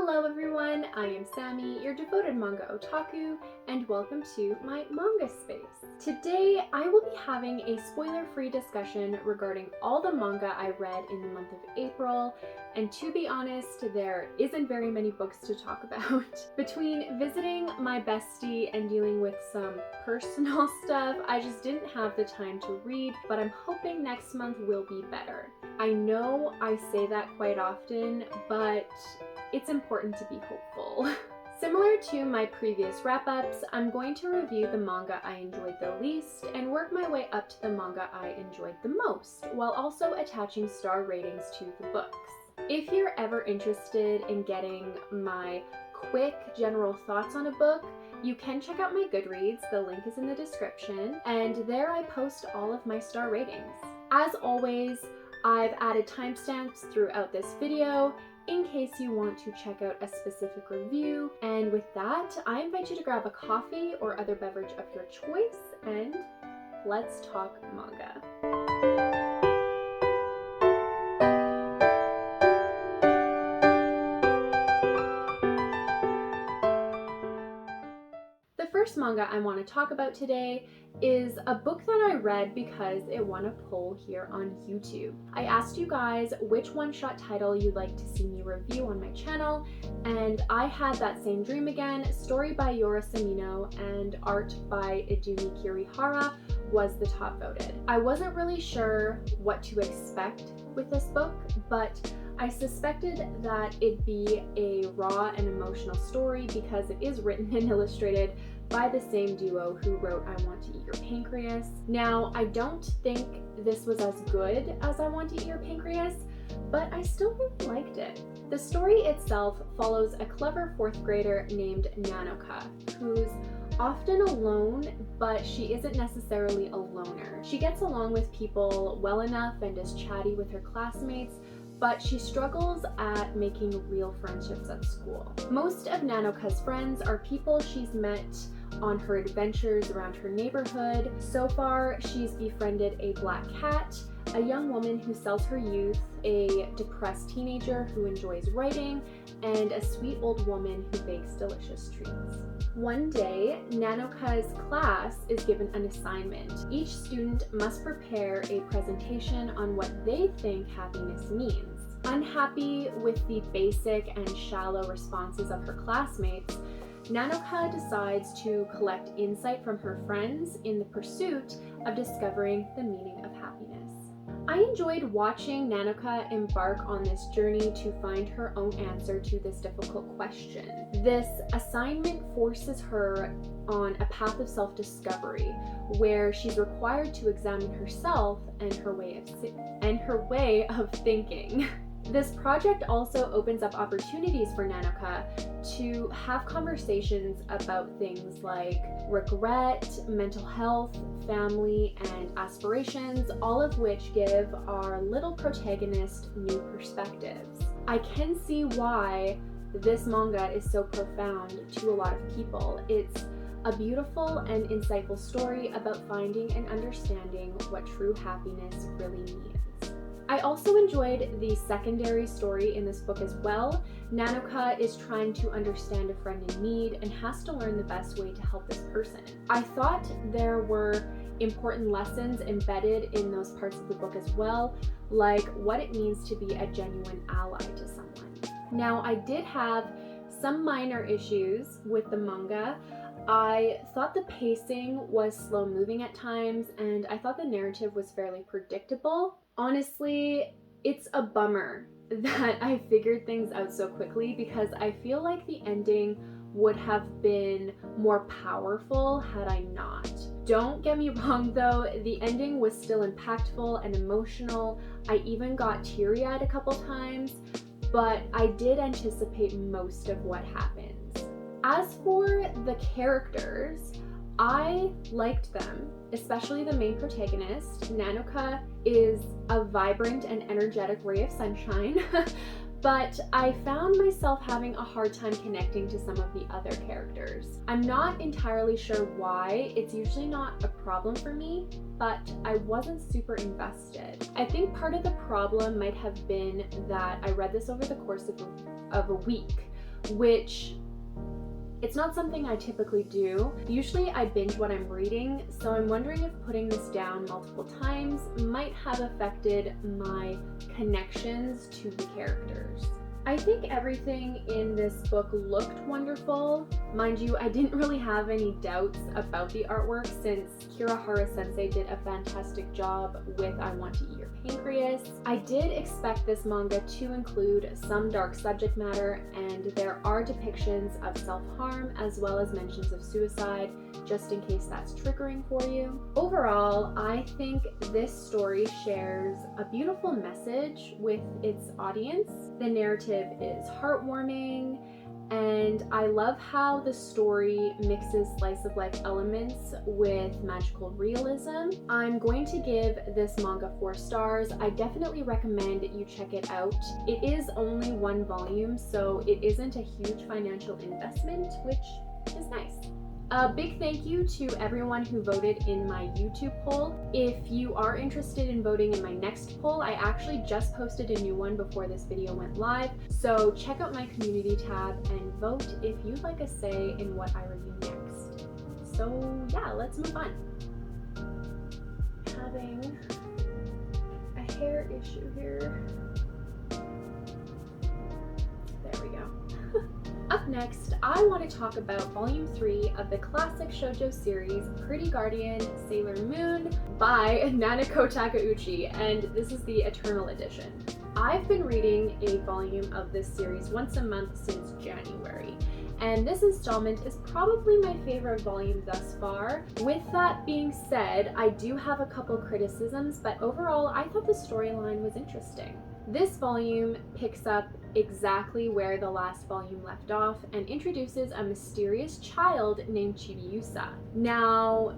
Hello everyone, I am Sammy, your devoted manga otaku, and welcome to my manga space. Today, I will be having a spoiler-free discussion regarding all the manga I read in the month of April, and to be honest, there isn't very many books to talk about. Between visiting my bestie and dealing with some personal stuff, I just didn't have the time to read, but I'm hoping next month will be better. I know I say that quite often, but it's important to be hopeful. Similar to my previous wrap-ups, I'm going to review the manga I enjoyed the least and work my way up to the manga I enjoyed the most, while also attaching star ratings to the books. If you're ever interested in getting my quick general thoughts on a book, you can check out my Goodreads, the link is in the description, and there I post all of my star ratings. As always, I've added timestamps throughout this video in case you want to check out a specific review, and with that, I invite you to grab a coffee or other beverage of your choice, and let's talk manga. The first manga I want to talk about today is a book that I read because it won a poll here on YouTube. I asked you guys which one-shot title you'd like to see me review on my channel, and I had that same dream again. Story by Yoru Sumino and art by Idumi Kirihara was the top voted. I wasn't really sure what to expect with this book, but I suspected that it'd be a raw and emotional story because it is written and illustrated by the same duo who wrote I Want to Eat Your Pancreas. Now, I don't think this was as good as I Want to Eat Your Pancreas, but I still really liked it. The story itself follows a clever fourth grader named Naoko, who's often alone, but she isn't necessarily a loner. She gets along with people well enough and is chatty with her classmates, but she struggles at making real friendships at school. Most of Naoko's friends are people she's met on her adventures around her neighborhood. So far, she's befriended a black cat, a young woman who sells her youth, a depressed teenager who enjoys writing, and a sweet old woman who bakes delicious treats. One day, Naoko's class is given an assignment. Each student must prepare a presentation on what they think happiness means. Unhappy with the basic and shallow responses of her classmates, Naoko decides to collect insight from her friends in the pursuit of discovering the meaning of happiness. I enjoyed watching Naoko embark on this journey to find her own answer to this difficult question. This assignment forces her on a path of self-discovery, where she's required to examine herself and her way of thinking. This project also opens up opportunities for Naoko to have conversations about things like regret, mental health, family, and aspirations, all of which give our little protagonist new perspectives. I can see why this manga is so profound to a lot of people. It's a beautiful and insightful story about finding and understanding what true happiness really means. I also enjoyed the secondary story in this book as well. Naoko is trying to understand a friend in need and has to learn the best way to help this person. I thought there were important lessons embedded in those parts of the book as well, like what it means to be a genuine ally to someone. Now, I did have some minor issues with the manga. I thought the pacing was slow moving at times, and I thought the narrative was fairly predictable. Honestly, it's a bummer that I figured things out so quickly because I feel like the ending would have been more powerful had I not. Don't get me wrong though, the ending was still impactful and emotional. I even got teary-eyed a couple times, but I did anticipate most of what happens. As for the characters, I liked them, especially the main protagonist. Naoko is a vibrant and energetic ray of sunshine, but I found myself having a hard time connecting to some of the other characters. I'm not entirely sure why. It's usually not a problem for me, but I wasn't super invested. I think part of the problem might have been that I read this over the course of a week, which it's not something I typically do. Usually I binge what I'm reading, so I'm wondering if putting this down multiple times might have affected my connections to the characters. I think everything in this book looked wonderful. Mind you, I didn't really have any doubts about the artwork since Kirihara sensei did a fantastic job with I Want to Eat Your Pancreas. I did expect this manga to include some dark subject matter, and there are depictions of self-harm as well as mentions of suicide, just in case that's triggering for you. Overall, I think this story shares a beautiful message with its audience. The narrative is heartwarming, and I love how the story mixes slice of life elements with magical realism. I'm going to give this manga 4 stars. I definitely recommend you check it out. It is only 1 volume, so it isn't a huge financial investment, which is nice. A big thank you to everyone who voted in my YouTube poll. If you are interested in voting in my next poll, I actually just posted a new one before this video went live, so check out my community tab and vote if you'd like a say in what I review next. So yeah, let's move on. Having a hair issue here. There we go. Up next, I want to talk about Volume 3 of the classic shoujo series Pretty Guardian Sailor Moon by Naoko Takeuchi, and this is the Eternal Edition. I've been reading a volume of this series once a month since January, and this installment is probably my favorite volume thus far. With that being said, I do have a couple criticisms, but overall I thought the storyline was interesting. This volume picks up exactly where the last volume left off and introduces a mysterious child named Chibiusa. Now,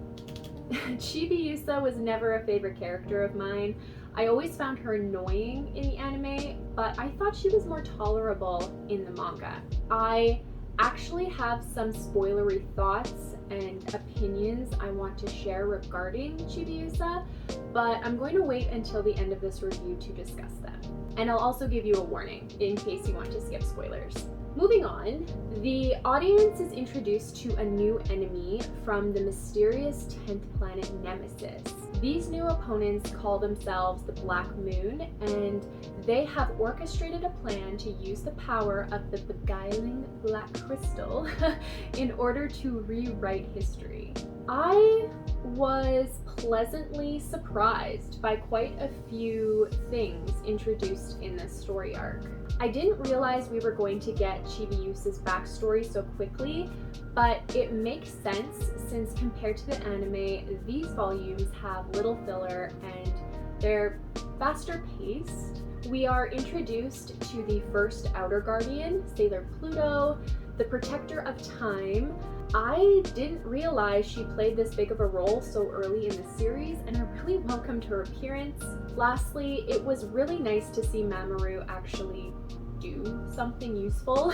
Chibiusa was never a favorite character of mine. I always found her annoying in the anime, but I thought she was more tolerable in the manga. I actually have some spoilery thoughts and opinions I want to share regarding Chibiusa, but I'm going to wait until the end of this review to discuss them. And I'll also give you a warning in case you want to skip spoilers. Moving on, the audience is introduced to a new enemy from the mysterious 10th planet Nemesis. These new opponents call themselves the Black Moon, and they have orchestrated a plan to use the power of the beguiling black crystal in order to rewrite history. I was pleasantly surprised by quite a few things introduced in this story arc. I didn't realize we were going to get Chibiusa's backstory so quickly, but it makes sense since compared to the anime, these volumes have little filler and they're faster paced. We are introduced to the first Outer Guardian, Sailor Pluto, the Protector of Time. I didn't realize she played this big of a role so early in the series, and I really welcomed her appearance. Lastly, it was really nice to see Mamoru actually do something useful.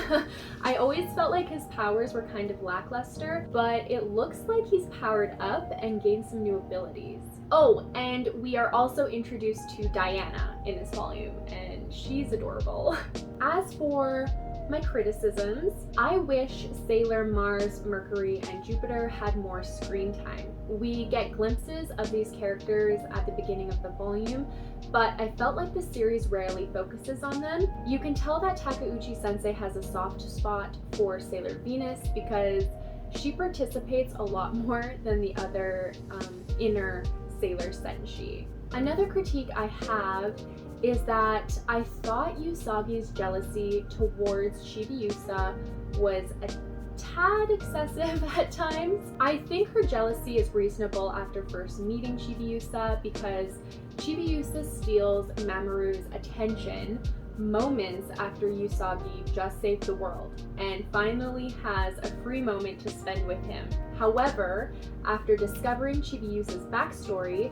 I always felt like his powers were kind of lackluster, but it looks like he's powered up and gained some new abilities. Oh, and we are also introduced to Diana in this volume, and she's adorable. As for my criticisms, I wish Sailor Mars, Mercury, and Jupiter had more screen time. We get glimpses of these characters at the beginning of the volume, but I felt like the series rarely focuses on them. You can tell that Takeuchi sensei has a soft spot for Sailor Venus because she participates a lot more than the other inner Sailor Senshi. Another critique I have is that I thought Usagi's jealousy towards Chibiusa was a tad excessive at times. I think her jealousy is reasonable after first meeting Chibiusa because Chibiusa steals Mamoru's attention moments after Usagi just saved the world and finally has a free moment to spend with him. However, after discovering Chibiusa's backstory,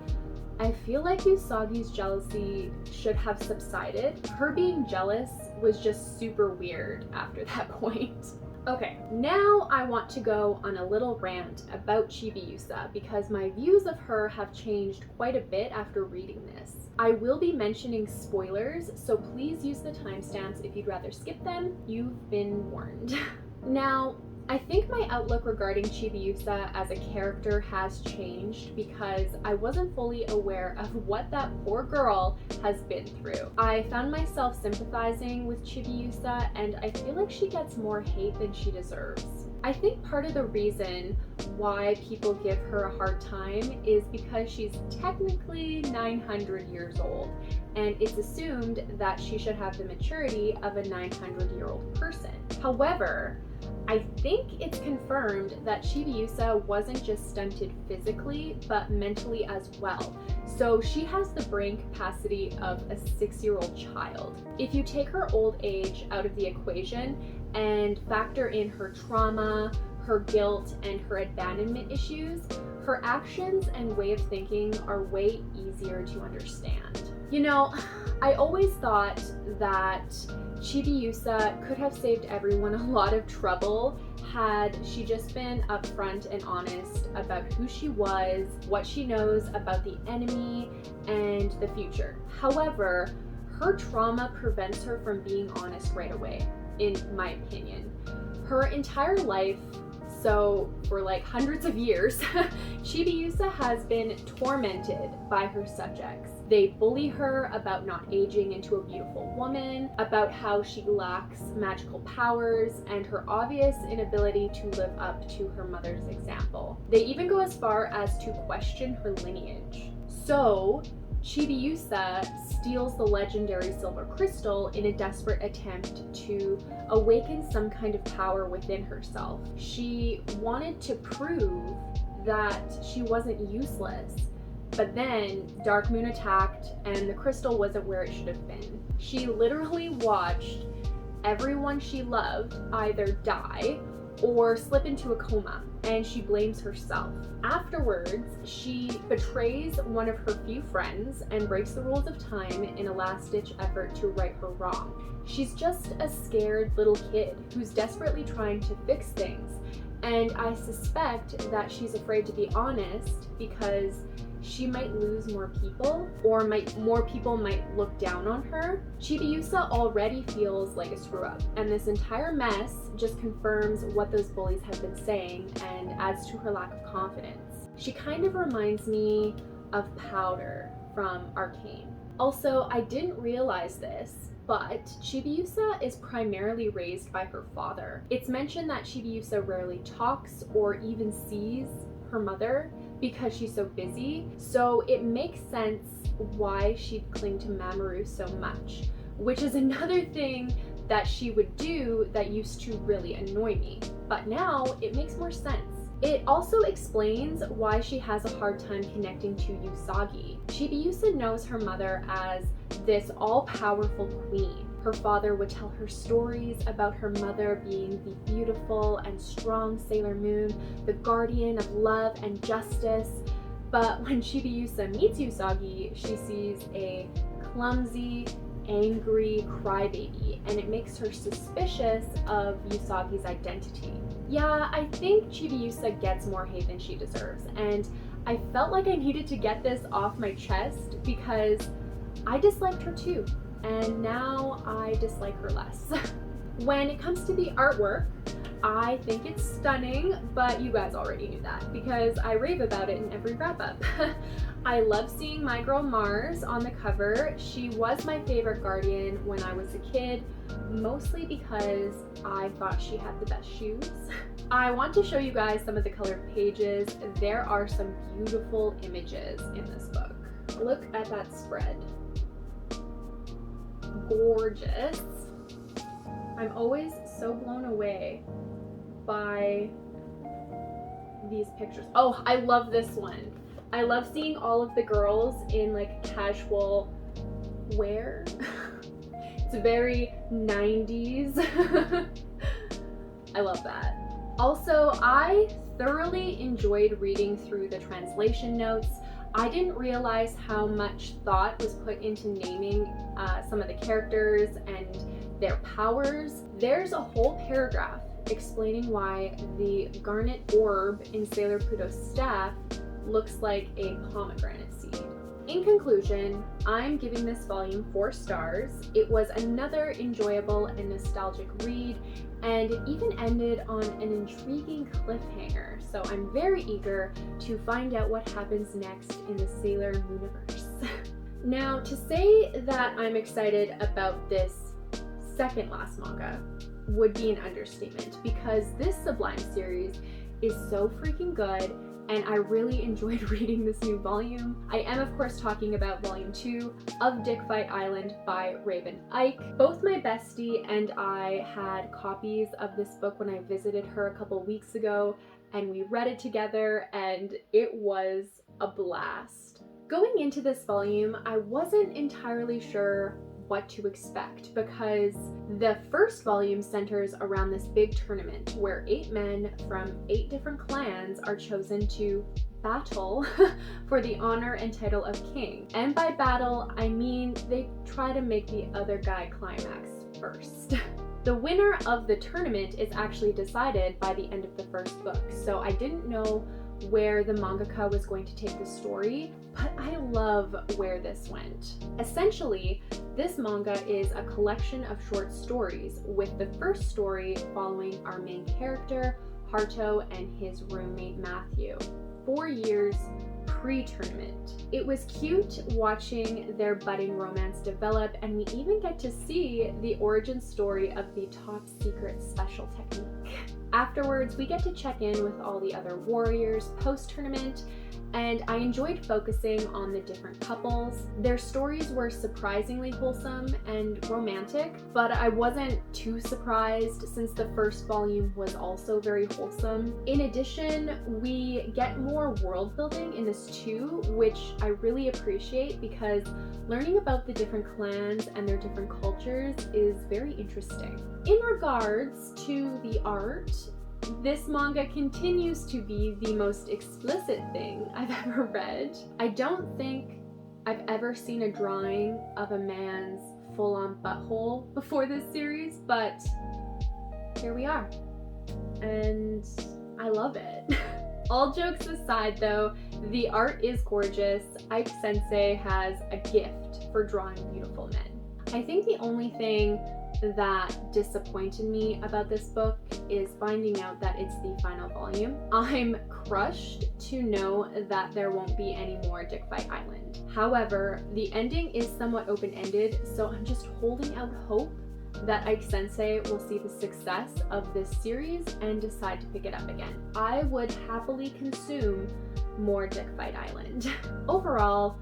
I feel like Usagi's jealousy should have subsided. Her being jealous was just super weird after that point. Okay, now I want to go on a little rant about Chibiusa because my views of her have changed quite a bit after reading this. I will be mentioning spoilers, so please use the timestamps if you'd rather skip them. You've been warned. Now, I think my outlook regarding Chibiusa as a character has changed because I wasn't fully aware of what that poor girl has been through. I found myself sympathizing with Chibiusa, and I feel like she gets more hate than she deserves. I think part of the reason why people give her a hard time is because she's technically 900 years old, and it's assumed that she should have the maturity of a 900-year-old person. However, I think it's confirmed that Chibiusa wasn't just stunted physically, but mentally as well. So she has the brain capacity of a 6-year-old child. If you take her old age out of the equation and factor in her trauma, her guilt, and her abandonment issues, her actions and way of thinking are way easier to understand. You know, I always thought that Chibiusa could have saved everyone a lot of trouble had she just been upfront and honest about who she was, what she knows about the enemy, and the future. However, her trauma prevents her from being honest right away, in my opinion. Her entire life, so for like hundreds of years, Chibiusa has been tormented by her subjects. They bully her about not aging into a beautiful woman, about how she lacks magical powers, and her obvious inability to live up to her mother's example. They even go as far as to question her lineage. So, Chibiusa steals the legendary silver crystal in a desperate attempt to awaken some kind of power within herself. She wanted to prove that she wasn't useless, but then Dark Moon attacked and the crystal wasn't where it should have been. She literally watched everyone she loved either die or slip into a coma, and she blames herself. Afterwards, she betrays one of her few friends and breaks the rules of time in a last-ditch effort to right her wrong. She's just a scared little kid who's desperately trying to fix things, and I suspect that she's afraid to be honest because she might lose more people, or more people might look down on her. Chibiusa already feels like a screw-up, and this entire mess just confirms what those bullies have been saying and adds to her lack of confidence. She kind of reminds me of Powder from Arcane. Also, I didn't realize this, but Chibiusa is primarily raised by her father. It's mentioned that Chibiusa rarely talks or even sees her mother because she's so busy, so it makes sense why she'd cling to Mamoru so much, which is another thing that she would do that used to really annoy me, but now it makes more sense. It also explains why she has a hard time connecting to Usagi. Chibiusa knows her mother as this all-powerful queen. Her father would tell her stories about her mother being the beautiful and strong Sailor Moon, the guardian of love and justice. But when Chibiusa meets Usagi, she sees a clumsy, angry crybaby, and it makes her suspicious of Usagi's identity. Yeah, I think Chibiusa gets more hate than she deserves, and I felt like I needed to get this off my chest because I disliked her too, and now I dislike her less. When it comes to the artwork, I think it's stunning, but you guys already knew that because I rave about it in every wrap-up. I love seeing my girl Mars on the cover. She was my favorite guardian when I was a kid, mostly because I thought she had the best shoes. I want to show you guys some of the colored pages. There are some beautiful images in this book. Look at that spread. Gorgeous. I'm always so blown away by these pictures. Oh, I love this one. I love seeing all of the girls in like casual wear. It's very 90s. I love that. Also, I thoroughly enjoyed reading through the translation notes. I didn't realize how much thought was put into naming some of the characters and their powers. There's a whole paragraph explaining why the garnet orb in Sailor Pluto's staff looks like a pomegranate seed. In conclusion, I'm giving this volume 4 stars. It was another enjoyable and nostalgic read, and it even ended on an intriguing cliffhanger, so I'm very eager to find out what happens next in the Sailor Mooniverse. Now, to say that I'm excited about this second last manga would be an understatement, because this Sublime series is so freaking good, and I really enjoyed reading this new volume. I am of course talking about volume 2 of Dick Fight Island by Reibun. Both my bestie and I had copies of this book when I visited her a couple weeks ago, and we read it together, and it was a blast. Going into this volume, I wasn't entirely sure what to expect, because the first volume centers around this big tournament where 8 men from 8 different clans are chosen to battle for the honor and title of king. And by battle, I mean they try to make the other guy climax first. The winner of the tournament is actually decided by the end of the first book, so I didn't know where the mangaka was going to take the story, but I love where this went. Essentially, this manga is a collection of short stories, with the first story following our main character, Haruto, and his roommate Matthew, 4 years pre-tournament. It was cute watching their budding romance develop, and we even get to see the origin story of the top secret special technique. Afterwards, we get to check in with all the other warriors post-tournament, and I enjoyed focusing on the different couples. Their stories were surprisingly wholesome and romantic, but I wasn't too surprised since the first volume was also very wholesome. In addition, we get more world building in this too, which I really appreciate, because learning about the different clans and their different cultures is very interesting. In regards to the art, this manga continues to be the most explicit thing I've ever read. I don't think I've ever seen a drawing of a man's full-on butthole before this series, but here we are, and I love it. All jokes aside though, the art is gorgeous. Ike Sensei has a gift for drawing beautiful men. I think the only thing that disappointed me about this book is finding out that it's the final volume. I'm crushed to know that there won't be any more Dick Fight Island. However, the ending is somewhat open-ended, so I'm just holding out hope that Ike Sensei will see the success of this series and decide to pick it up again. I would happily consume more Dick Fight Island. Overall,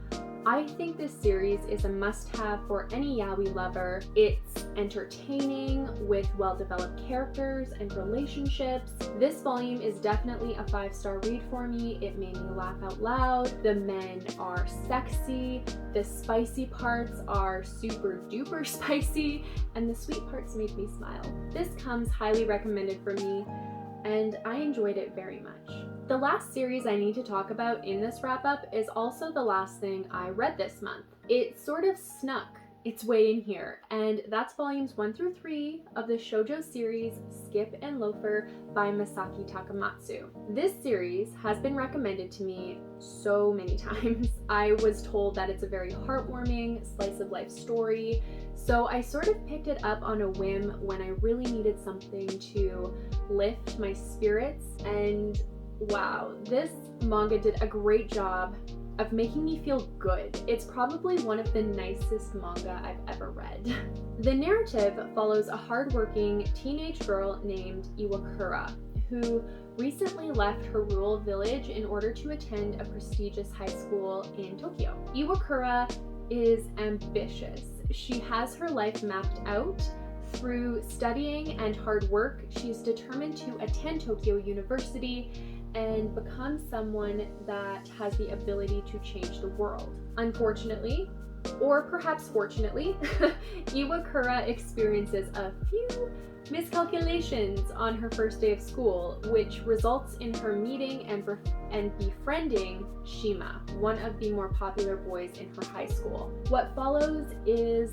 I think this series is a must-have for any yaoi lover. It's entertaining with well-developed characters and relationships. This volume is definitely a 5-star read for me. It made me laugh out loud. The men are sexy. The spicy parts are super duper spicy, and the sweet parts made me smile. This comes highly recommended for me, and I enjoyed it very much. The last series I need to talk about in this wrap-up is also the last thing I read this month. It sort of snuck its way in here, and that's volumes 1 through 3 of the shoujo series Skip and Loafer by Misaki Takamatsu. This series has been recommended to me so many times. I was told that it's a very heartwarming slice of life story, so I sort of picked it up on a whim when I really needed something to lift my spirits, and wow, this manga did a great job of making me feel good. It's probably one of the nicest manga I've ever read. The narrative follows a hardworking teenage girl named Iwakura, who recently left her rural village in order to attend a prestigious high school in Tokyo. Iwakura is ambitious. She has her life mapped out. Through studying and hard work, she's determined to attend Tokyo University and become someone that has the ability to change the world. Unfortunately, or perhaps fortunately, Iwakura experiences a few miscalculations on her first day of school, which results in her meeting and befriending Shima, one of the more popular boys in her high school. What follows is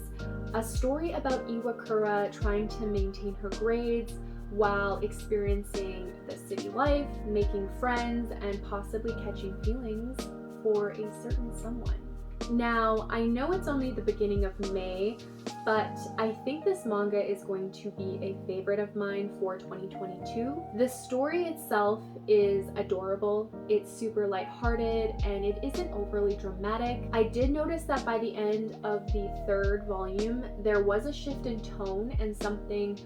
a story about Iwakura trying to maintain her grades while experiencing the city life, making friends, and possibly catching feelings for a certain someone. Now, I know it's only the beginning of May, but I think this manga is going to be a favorite of mine for 2022. The story itself is adorable, it's super lighthearted, and it isn't overly dramatic. I did notice that by the end of the third volume, there was a shift in tone and something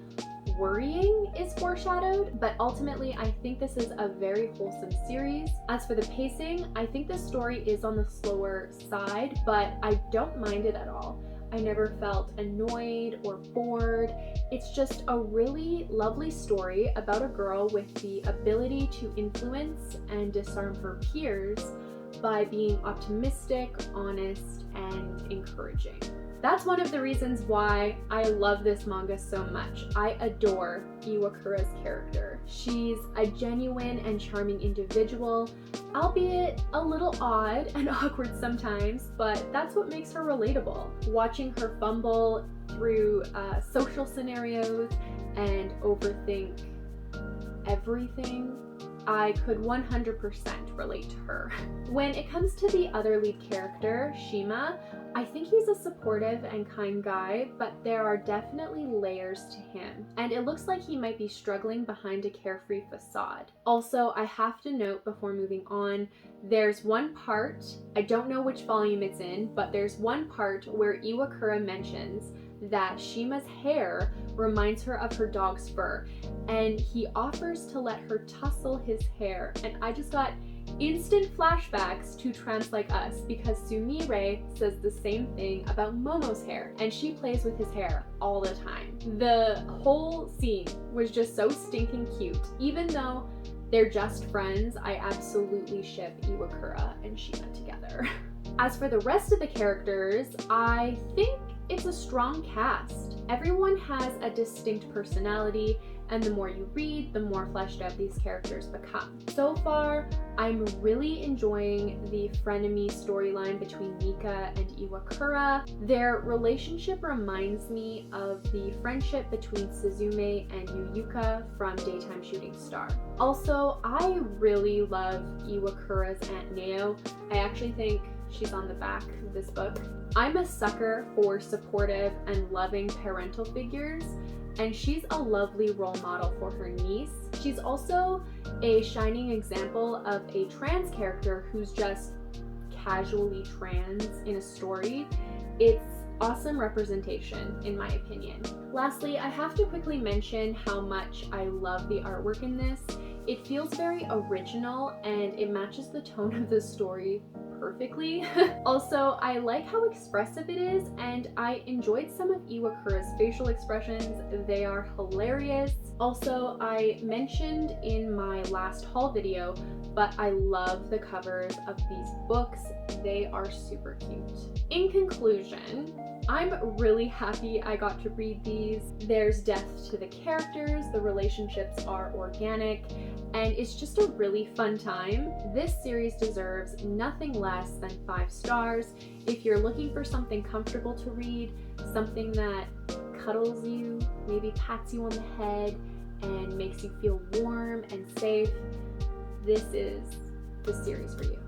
worrying is foreshadowed, but ultimately I think this is a very wholesome series. As for the pacing, I think the story is on the slower side, but I don't mind it at all. I never felt annoyed or bored. It's just a really lovely story about a girl with the ability to influence and disarm her peers by being optimistic, honest, and encouraging. That's one of the reasons why I love this manga so much. I adore Iwakura's character. She's a genuine and charming individual, albeit a little odd and awkward sometimes, but that's what makes her relatable. Watching her fumble through social scenarios and overthink everything, I could 100% relate to her. When it comes to the other lead character, Shima, I think he's a supportive and kind guy, but there are definitely layers to him, and it looks like he might be struggling behind a carefree facade. Also, I have to note before moving on, there's one part, I don't know which volume it's in, but there's one part where Iwakura mentions that Shima's hair reminds her of her dog's fur, and he offers to let her tussle his hair, and I just got instant flashbacks to Trans Like Us because Sumire says the same thing about Momo's hair, and she plays with his hair all the time. The whole scene was just so stinking cute. Even though they're just friends, I absolutely ship Iwakura and Shima together. As for the rest of the characters, I think it's a strong cast. Everyone has a distinct personality, and the more you read, the more fleshed out these characters become. So far, I'm really enjoying the frenemy storyline between Mika and Iwakura. Their relationship reminds me of the friendship between Suzume and Yuyuka from Daytime Shooting Star. Also, I really love Iwakura's Aunt Neo. I actually think she's on the back of this book. I'm a sucker for supportive and loving parental figures, and she's a lovely role model for her niece. She's also a shining example of a trans character who's just casually trans in a story. It's awesome representation, in my opinion. Lastly, I have to quickly mention how much I love the artwork in this. It feels very original and it matches the tone of the story perfectly. Also, I like how expressive it is, and I enjoyed some of Iwakura's facial expressions. They are hilarious. Also, I mentioned in my last haul video, but I love the covers of these books. They are super cute. In conclusion, I'm really happy I got to read these. There's depth to the characters, the relationships are organic, and it's just a really fun time. This series deserves nothing less than 5 stars. If you're looking for something comfortable to read, something that cuddles you, maybe pats you on the head, and makes you feel warm and safe, this is the series for you.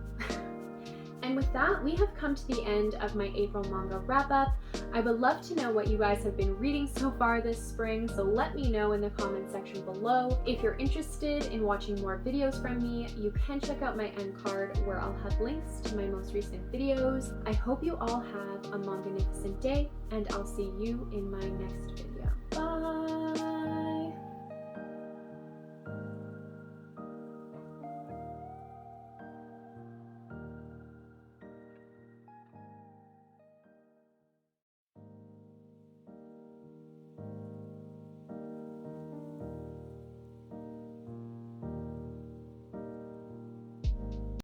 And with that, we have come to the end of my April manga wrap-up. I would love to know what you guys have been reading so far this spring, so let me know in the comment section below. If you're interested in watching more videos from me, you can check out my end card where I'll have links to my most recent videos. I hope you all have a manga-nificent day, and I'll see you in my next video. Bye!